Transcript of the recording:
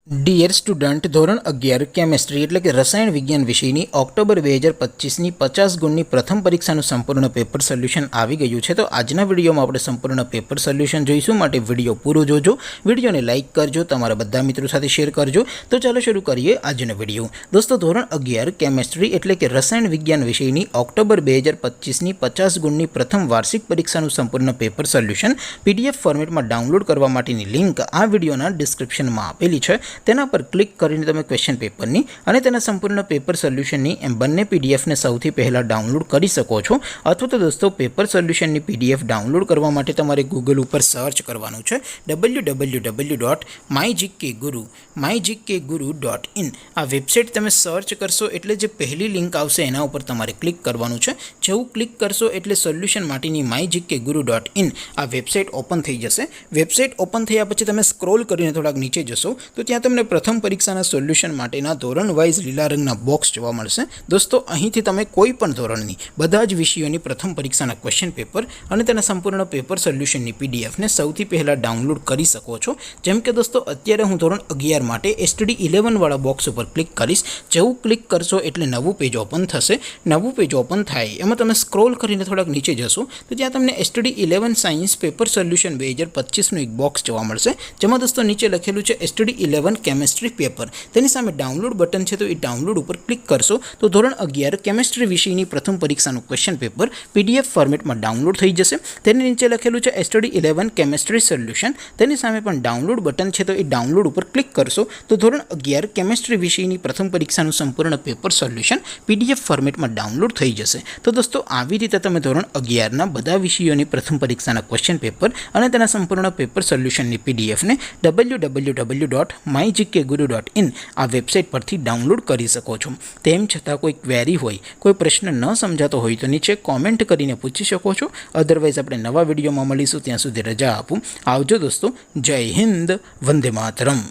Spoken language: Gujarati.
ડિયર સ્ટુડન્ટ, ધોરણ 11 કેમેસ્ટ્રી એટલે કે રસાયણ વિજ્ઞાન વિષયની ઓક્ટોબર 2025ની 50 ગુણની પ્રથમ પરીક્ષાનું સંપૂર્ણ પેપર સોલ્યુશન આવી ગયું છે। તો આજના વિડીયોમાં આપણે સંપૂર્ણ પેપર સોલ્યુશન જોઈશું, માટે વિડીયો પૂરો જોજો, વિડીયોને લાઇક કરજો, તમારા બધા મિત્રો સાથે શેર કરજો। તો ચાલો શરૂ કરીએ આજનો વિડીયો। દોસ્તો, ધોરણ 11 કેમેસ્ટ્રી એટલે કે રસાયણ વિજ્ઞાન વિષયની ઓક્ટોબર 2025ની 50 ગુણની પ્રથમ વાર્ષિક પરીક્ષાનું સંપૂર્ણ પેપર સોલ્યુશન PDF ફોર્મેટમાં ડાઉનલોડ કરવા માટેની લિંક આ વિડીયોના ડિસ્ક્રિપ્શનમાં આપેલી છે। તેના પર ક્લિક કરીને તમે ક્વેશ્ચન પેપરની અને તેના સંપૂર્ણ પેપર સોલ્યુશનની એમ બંને પીડીએફને સૌથી પહેલાં ડાઉનલોડ કરી શકો છો। અથવા તો દોસ્તો, પેપર સોલ્યુશનની PDF ડાઉનલોડ કરવા માટે તમારે ગૂગલ ઉપર સર્ચ કરવાનું છે www.mygkguru.in। આ વેબસાઇટ તમે સર્ચ કરશો એટલે જે પહેલી લિંક આવશે એના ઉપર તમારે ક્લિક કરવાનું છે। જેવું ક્લિક કરશો એટલે સોલ્યુશન માટેની mygkguru.in આ વેબસાઇટ ઓપન થઈ જશે। વેબસાઇટ ઓપન થયા પછી તમે સ્ક્રોલ કરીને થોડાક નીચે જશો તો ત્યાં તમને પ્રથમ પરીક્ષાના સોલ્યુશન માટેના ધોરણ વાઇઝ લીલા રંગના બોક્સ જોવા મળશે। દોસ્તો, અહીંથી તમે કોઈ પણ ધોરણની બધા જ વિષયોની પ્રથમ પરીક્ષાના ક્વેશ્ચન પેપર અને તેના સંપૂર્ણ પેપર સોલ્યુશનની પીડીએફને સૌથી પહેલાં ડાઉનલોડ કરી શકો છો। જેમ કે દોસ્તો, અત્યારે હું ધોરણ 11 માટે STD 11 વાળા બોક્સ ઉપર ક્લિક કરીશ। જેવું ક્લિક કરશો એટલે નવું પેજ ઓપન થશે। નવું પેજ ઓપન થાય એમાં તમે સ્ક્રોલ કરીને થોડાક નીચે જશો તો ત્યાં તમને STD 11 સાયન્સ પેપર સોલ્યુશન 2025નું એક બોક્સ જોવા મળશે, જેમાં દોસ્તો નીચે લખેલું છે STD 11 કેમેસ્ટ્રી પેપર। તેની સામે ડાઉનલોડ બટન છે, તો એ ડાઉનલોડ ઉપર ક્લિક કરશો તો ધોરણ 11 કેમેસ્ટ્રી વિષયની પ્રથમ પરીક્ષાનું ક્વેશ્ચન પેપર PDF ફોર્મેટમાં ડાઉનલોડ થઈ જશે। તેની નીચે લખેલું છે STD 11 કેમેસ્ટ્રી સોલ્યુશન। તેની સામે પણ ડાઉનલોડ બટન છે, તો એ ડાઉનલોડ ઉપર ક્લિક કરશો તો ધોરણ 11 કેમેસ્ટ્રી વિષયની પ્રથમ પરીક્ષાનું સંપૂર્ણ પેપર સોલ્યુશન PDF ફોર્મેટમાં ડાઉનલોડ થઈ જશે। તો દોસ્તો, આવી રીતે તમે ધોરણ 11ના બધા વિષયોની પ્રથમ પરીક્ષાના ક્વેશ્ચન પેપર અને તેના સંપૂર્ણ પેપર સોલ્યુશનની PDFને www.mygkguru.in આ વેબસાઇટ પરથી ડાઉનલોડ કરી શકો છો। તેમ છતાં કોઈ ક્વેરી હોય, કોઈ પ્રશ્ન ન સમજાતો હોય તો નીચે કોમેન્ટ કરીને પૂછી શકો છો। અધરવાઇઝ આપણે નવા વિડીયોમાં મળીશું, ત્યાં સુધી રજા આપું। આવજો દોસ્તો, જય હિન્દ, વંદે માતરમ।